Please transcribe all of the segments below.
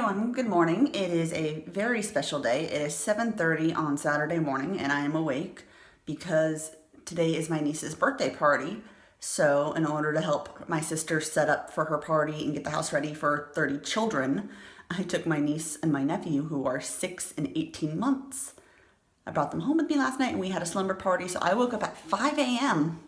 everyone, good morning. It is a very special day. It is 7:30 on Saturday morning and I am awake because today is my niece's birthday party. So in order to help my sister set up for her party and get the house ready for 30 children, I took my niece and my nephew, who are 6 and 18 months. I brought them home with me last night and we had a slumber party. So I woke up at 5 a.m.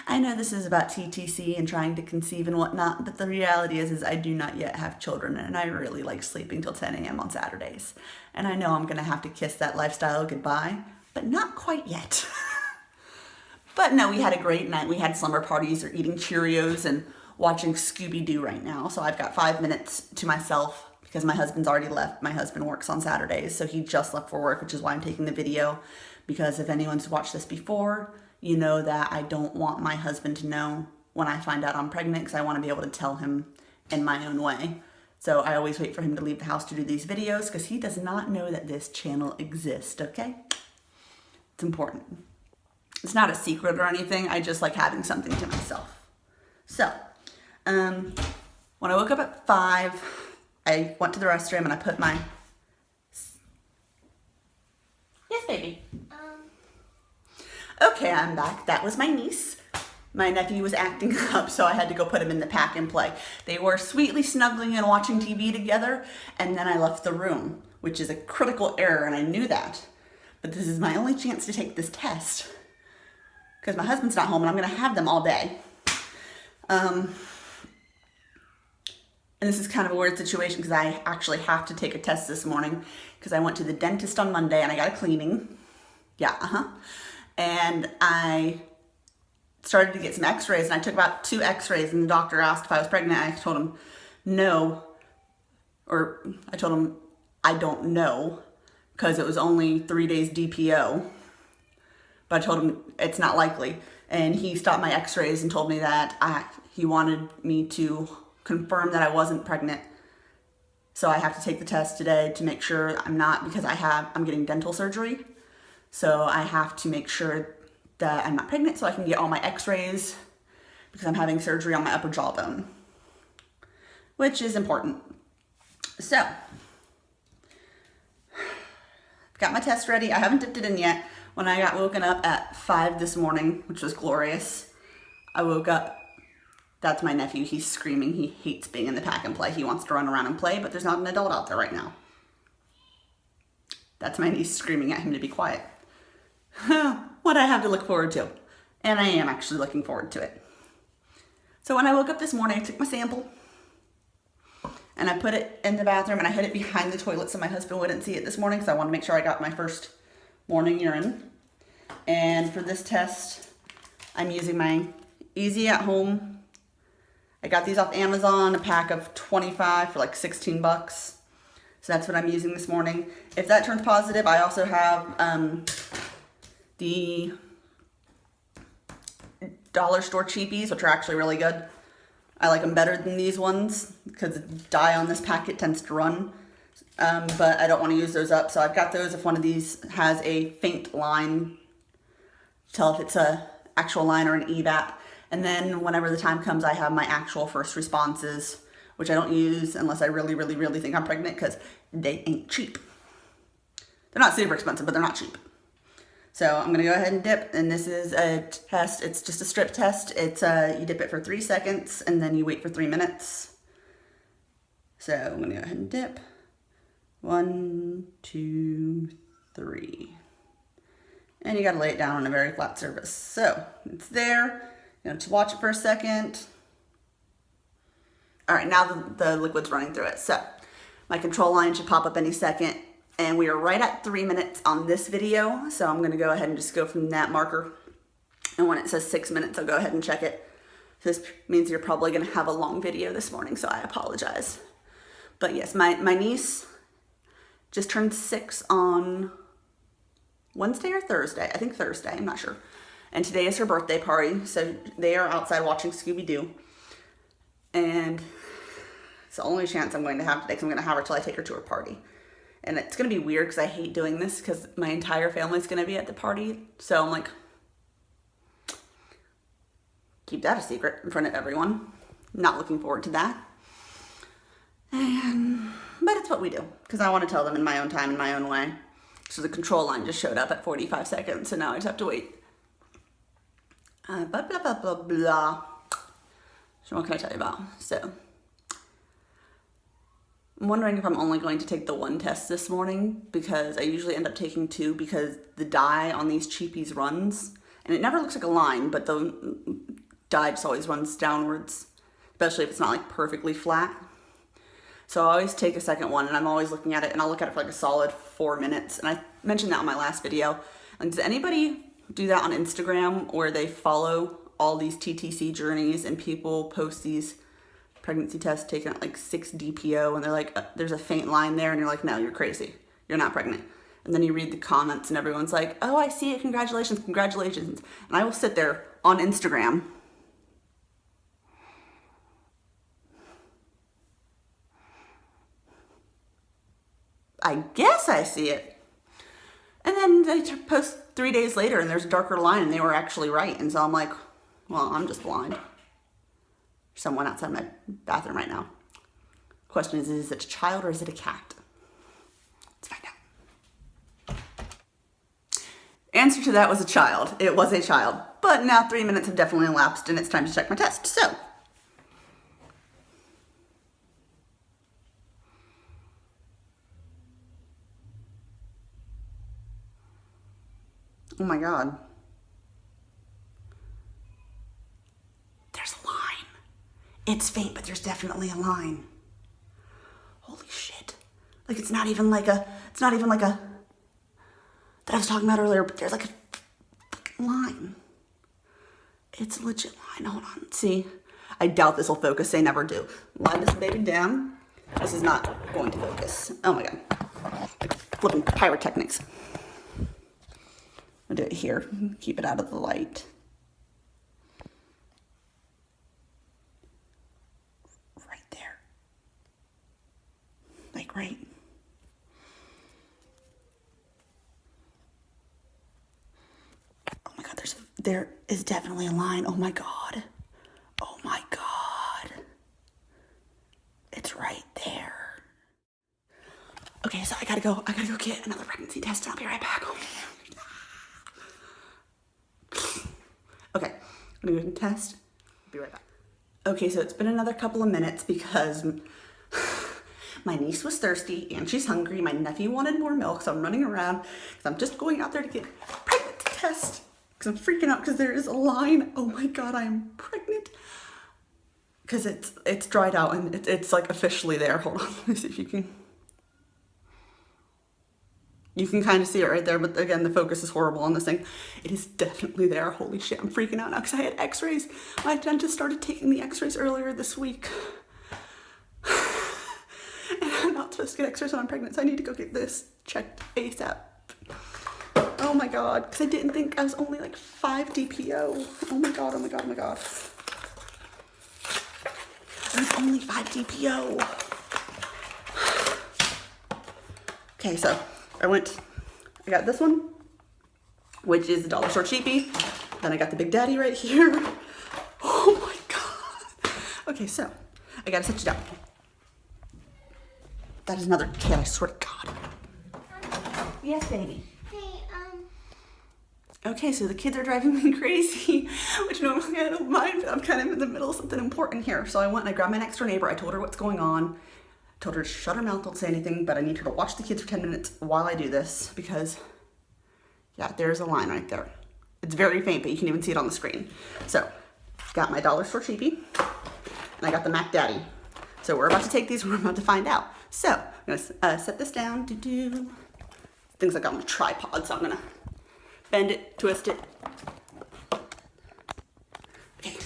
I know this is about TTC and trying to conceive and whatnot, but the reality is I do not yet have children and I really like sleeping till 10 a.m. on Saturdays. And I know I'm going to have to kiss that lifestyle goodbye, but not quite yet. But no, we had a great night. We had slumber parties or eating Cheerios and watching Scooby-Doo right now. So I've got 5 minutes to myself because my husband's already left. My husband works on Saturdays, so he just left for work, which is why I'm taking the video. Because if anyone's watched this before, you know that I don't want my husband to know when I find out I'm pregnant because I want to be able to tell him in my own way. So I always wait for him to leave the house to do these videos because he does not know that this channel exists, okay? It's important. It's not a secret or anything. I just like having something to myself. So, when I woke up at 5, I went to the restroom and I put my... Yes, baby. Okay, I'm back. That was my niece. My nephew was acting up, so I had to go put him in the pack and play. They were sweetly snuggling and watching TV together, and then I left the room, which is a critical error, and I knew that. But this is my only chance to take this test, because my husband's not home, and I'm going to have them all day. And this is kind of a weird situation, because I actually have to take a test this morning, because I went to the dentist on Monday, and I got a cleaning. Yeah, And I started to get some x-rays, and I took about 2 x-rays, and the doctor asked if I was pregnant. I told him no, or I told him I don't know, because it was only 3 days DPO, but I told him it's not likely, and he stopped my x-rays and told me that he wanted me to confirm that I wasn't pregnant, so I have to take the test today to make sure I'm not, because I'm getting dental surgery. So I have to make sure that I'm not pregnant so I can get all my x-rays because I'm having surgery on my upper jawbone, which is important. So, got my test ready. I haven't dipped it in yet. When I got woken up at 5 this morning, which was glorious, I woke up. That's my nephew. He's screaming. He hates being in the pack and play. He wants to run around and play, but there's not an adult out there right now. That's my niece screaming at him to be quiet. What I have to look forward to. And I am actually looking forward to it. So when I woke up this morning, I took my sample and I put it in the bathroom and I hid it behind the toilet so my husband wouldn't see it this morning because I wanted to make sure I got my first morning urine. And for this test, I'm using my Easy at Home. I got these off Amazon, a pack of 25 for like 16 bucks. So that's what I'm using this morning. If that turns positive, I also have the dollar store cheapies, which are actually really good. I like them better than these ones because the dye on this packet tends to run, but I don't want to use those up. So I've got those if one of these has a faint line, tell if it's a actual line or an EVAP. And then whenever the time comes, I have my actual first responses, which I don't use unless I really, really, really think I'm pregnant because they ain't cheap. They're not super expensive, but they're not cheap. So I'm going to go ahead and dip, and this is a test. It's just a strip test. It's you dip it for 3 seconds, and then you wait for 3 minutes. So I'm going to go ahead and dip. 1, 2, 3. And you got to lay it down on a very flat surface. So it's there. You know, to watch it for a second. All right, now the liquid's running through it. So my control line should pop up any second. And we are right at 3 minutes on this video. So I'm gonna go ahead and just go from that marker. And when it says 6 minutes, I'll go ahead and check it. This means you're probably gonna have a long video this morning, so I apologize. But yes, my niece just turned 6 on Wednesday or Thursday. I think Thursday, I'm not sure. And today is her birthday party. So they are outside watching Scooby-Doo. And it's the only chance I'm going to have today because I'm going to have her till I take her to her party. And it's going to be weird because I hate doing this because my entire family's going to be at the party. So I'm like, keep that a secret in front of everyone. Not looking forward to that. But it's what we do, because I want to tell them in my own time, in my own way. So the control line just showed up at 45 seconds, so now I just have to wait. Blah, blah, blah, blah, blah. So what can I tell you about? So, I'm wondering if I'm only going to take the one test this morning, because I usually end up taking two, because the die on these cheapies runs, and it never looks like a line, but the die just always runs downwards, especially if it's not like perfectly flat. So I always take a second one, and I'm always looking at it, and I'll look at it for like a solid 4 minutes. And I mentioned that in my last video. And does anybody do that on Instagram, where they follow all these TTC journeys and people post these pregnancy tests taken at like 6 DPO, and they're like, there's a faint line there, and you're like, no, you're crazy. You're not pregnant. And then you read the comments, and everyone's like, oh, I see it. Congratulations, congratulations. And I will sit there on Instagram I guess I see it. And then they post 3 days later and there's a darker line and they were actually right. And so I'm like, well, I'm just blind. There's someone outside my bathroom right now. Question is it a child or is it a cat? Let's find out. Answer to that was a child. It was a child. But now 3 minutes have definitely elapsed and it's time to check my test. So, oh my God. There's a line. It's faint, but there's definitely a line. Holy shit. Like it's not even like a that I was talking about earlier, but there's like a fucking line. It's a legit line. Hold on. See, I doubt this will focus. They never do. Lie this baby down. This is not going to focus. Oh my God. Flipping pyrotechnics. I'll do it here. Keep it out of the light. Right there. Like right. Oh my God, there is definitely a line. Oh my God. Oh my God. It's right there. Okay, so I gotta go get another pregnancy test and I'll be right back. Okay, I'm gonna go and test. Be right back. Okay, so it's been another couple of minutes because my niece was thirsty and she's hungry. My nephew wanted more milk, so I'm running around because I'm just going out there to get a pregnancy test because I'm freaking out because there is a line. Oh my God, I am pregnant. Because it's dried out and it's like officially there. Hold on, let me see if you can. You can kind of see it right there, but again, the focus is horrible on this thing. It is definitely there. Holy shit, I'm freaking out now because I had x-rays. My dentist started taking the x-rays earlier this week. And I'm not supposed to get x-rays when I'm pregnant, so I need to go get this checked ASAP. Oh my God, because I didn't think I was only like 5 DPO. Oh my God, oh my God, oh my God. I was only 5 DPO. Okay, so I got this one, which is the dollar store cheapie. Then I got the Big Daddy right here. Oh my God. Okay, so I gotta set you down. That is another kid, I swear to God. Yes, baby. Hey, Okay, so the kids are driving me crazy, which normally I don't mind, but I'm kind of in the middle of something important here. So I went and I grabbed my next door neighbor. I told her what's going on. Told her to shut her mouth, don't say anything, but I need her to watch the kids for 10 minutes while I do this because, yeah, there's a line right there. It's very faint, but you can even see it on the screen. So, got my dollar store cheapie, and I got the Mac Daddy. So we're about to take these, we're about to find out. So, I'm gonna set this down, things like on a tripod, so I'm gonna bend it, twist it. Okay.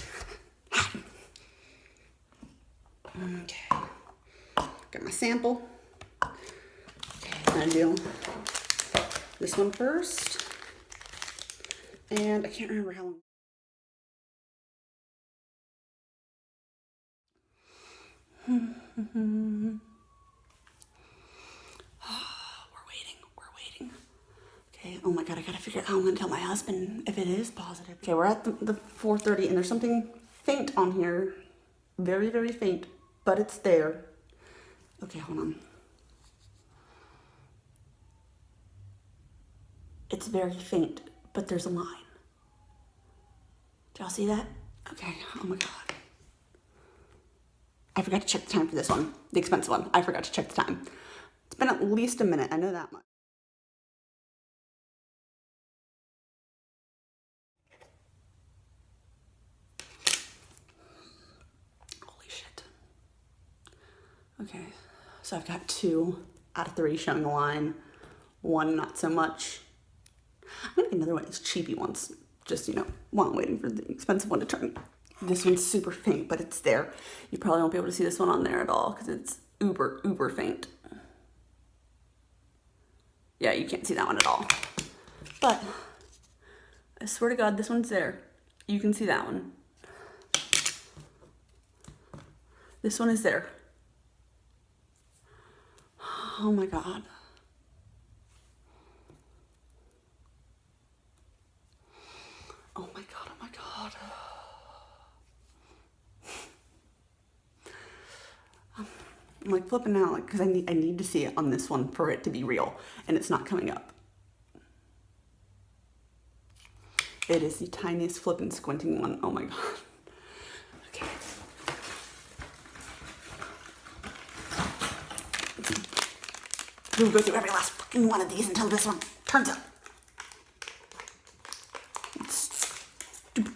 Okay. Got my sample. Okay, I'm gonna do this one first. And I can't remember how long. We're waiting. Okay, oh my God, I gotta figure out how I'm gonna tell my husband if it is positive. Okay, we're at the 4:30 and there's something faint on here. Very, very faint, but it's there. Okay, hold on. It's very faint, but there's a line. Did y'all see that? Okay, oh my God. I forgot to check the time for this one, the expensive one. I forgot to check the time. It's been at least a minute, I know that much. Holy shit. Okay, so I've got 2 out of 3 showing a line, 1 not so much. I'm gonna get another one of these cheapy ones, just, while I'm waiting for the expensive one to turn. This one's super faint, but it's there. You probably won't be able to see this one on there at all because it's uber, uber faint. Yeah, you can't see that one at all. But I swear to God, this one's there. You can see that one. This one is there. Oh my God. Oh my God, oh my God. I'm like flipping out, like, because I need to see it on this one for it to be real, and it's not coming up. It is the tiniest flipping squinting one. Oh my God. Okay. We'll go through every last fucking one of these until this one turns up. It's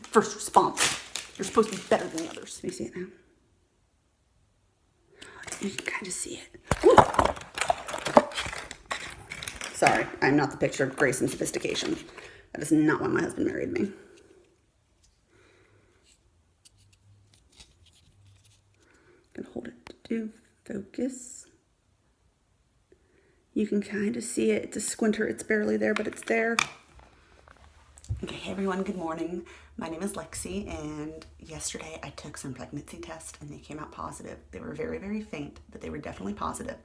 first response. You're supposed to be better than the others. Can you see it now? You can kind of see it. Ooh. Sorry, I'm not the picture of grace and sophistication. That is not why my husband married me. Gonna hold it to focus. You can kind of see it. It's a squinter. It's barely there, but it's there. Okay, hey everyone, good morning. My name is Lexi, and yesterday I took some pregnancy tests and they came out positive. They were very, very faint, but they were definitely positive.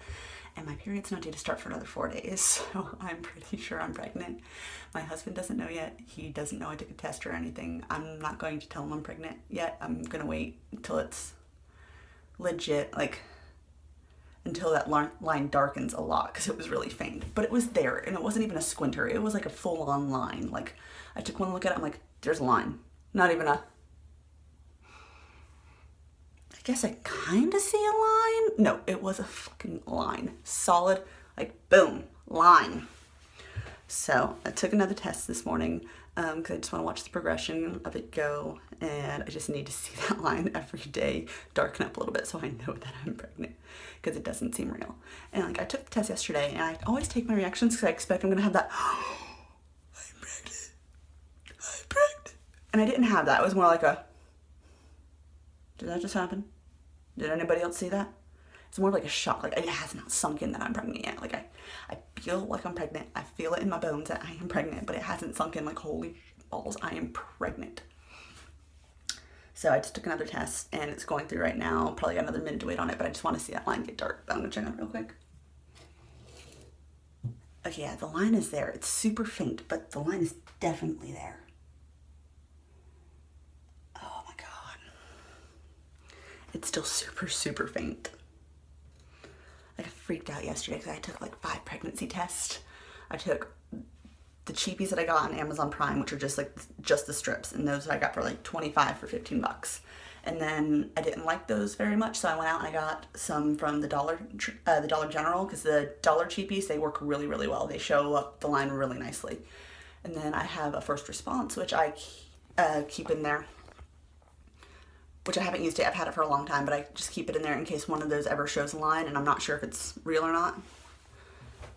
And my period's not due to start for another 4 days, so I'm pretty sure I'm pregnant. My husband doesn't know yet. He doesn't know I took a test or anything. I'm not going to tell him I'm pregnant yet. I'm gonna wait until it's legit, like until that line darkens a lot, because it was really faint. But it was there, and it wasn't even a squinter. It was like a full-on line. Like, I took one look at it, I'm like, there's a line. Not even a... I guess I kind of see a line. No, it was a fucking line. Solid, like, boom, line. So I took another test this morning because I just want to watch the progression of it go, and I just need to see that line every day darken up a little bit so I know that I'm pregnant, because it doesn't seem real. And like, I took the test yesterday, and I always take my reactions because I expect I'm gonna have that I'm pregnant, and I didn't have that. It was more like a, did that just happen? Did anybody else see that? It's more like a shock. Like, it has not sunk in that I'm pregnant yet. Like, I feel like I'm pregnant. I feel it in my bones that I am pregnant, but it hasn't sunk in. Like, holy balls, I am pregnant. So I just took another test, and it's going through right now. Probably got another minute to wait on it, but I just want to see that line get dark. But I'm gonna check it real quick. Okay, yeah, the line is there. It's super faint, but the line is definitely there. Oh my God. It's still super, super faint. Like, I freaked out yesterday because I took like 5 pregnancy tests. I took the cheapies that I got on Amazon Prime, which are just the strips, and those I got for like 25 for 15 bucks. And then I didn't like those very much, so I went out and I got some from the Dollar General, because the Dollar cheapies, they work really, really well. They show up the line really nicely. And then I have a first response, which I keep in there, which I haven't used yet. I've had it for a long time, but I just keep it in there in case one of those ever shows a line and I'm not sure if it's real or not.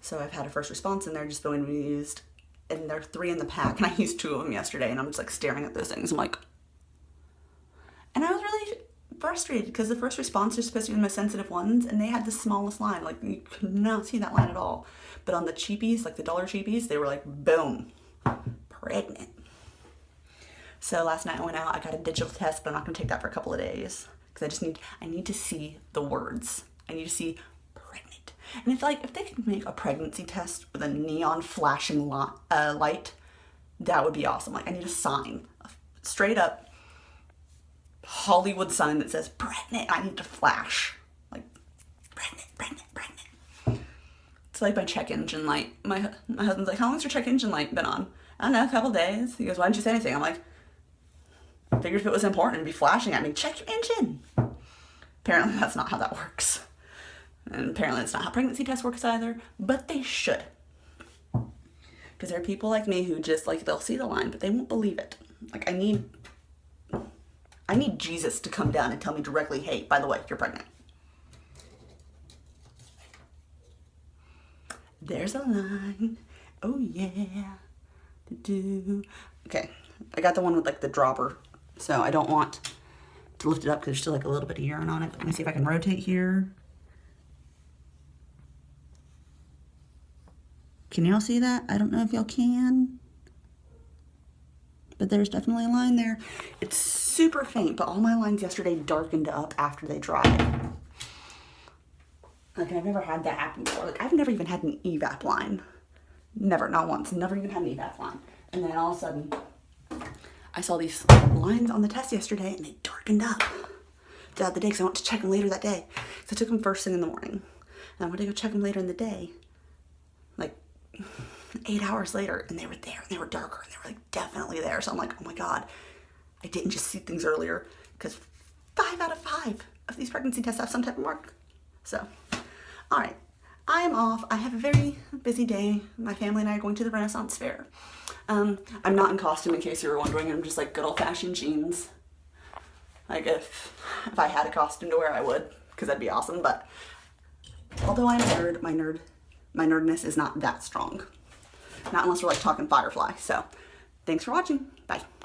So I've had a first response in there just going to be used, and there are 3 in the pack, and I used 2 of them yesterday, and I'm just like staring at those things. I'm like, and I was really frustrated because the first response are supposed to be the most sensitive ones, and they had the smallest line. Like, you could not see that line at all. But on the cheapies, like the Dollar cheapies, they were like, boom, pregnant. So last night I went out, I got a digital test, but I'm not gonna take that for a couple of days because I need to see the words. I need to see pregnant. And if they could make a pregnancy test with a neon flashing light, that would be awesome. Like, I need a sign, straight up, Hollywood sign that says pregnant. I need to flash. Like, pregnant, pregnant, pregnant. It's like my check engine light. My husband's like, how long's your check engine light been on? I don't know, a couple days. He goes, why didn't you say anything? I'm like, figured if it was important, it'd be flashing at me. Check your engine. Apparently that's not how that works. And apparently it's not how pregnancy tests works either, but they should. Because there are people like me who just, like, they'll see the line, but they won't believe it. Like, I need Jesus to come down and tell me directly, hey, by the way, you're pregnant. There's a line. Oh, yeah. Okay, I got the one with, like, the dropper, so I don't want to lift it up because there's still, like, a little bit of urine on it. Let me see if I can rotate here. Can y'all see that? I don't know if y'all can, but there's definitely a line there. It's super faint, but all my lines yesterday darkened up after they dried. Like, I've never had that happen before. Like, I've never even had an evap line. Never, not once. Never even had an evap line. And then all of a sudden, I saw these lines on the test yesterday, and they darkened up throughout the day because I went to check them later that day. So I took them first thing in the morning, and I went to go check them later in the day, like 8 hours later, and they were there, and they were darker, and they were, like, definitely there. So I'm like, oh my God, I didn't just see things earlier, because 5 out of 5 of these pregnancy tests have some type of mark. So, all right, I am off. I have a very busy day. My family and I are going to the Renaissance Fair. I'm not in costume, in case you were wondering. I'm just, like, good old-fashioned jeans. Like, if I had a costume to wear, I would, because that'd be awesome. But although I'm a nerd, my nerdness is not that strong. Not unless we're, like, talking Firefly. So, thanks for watching. Bye.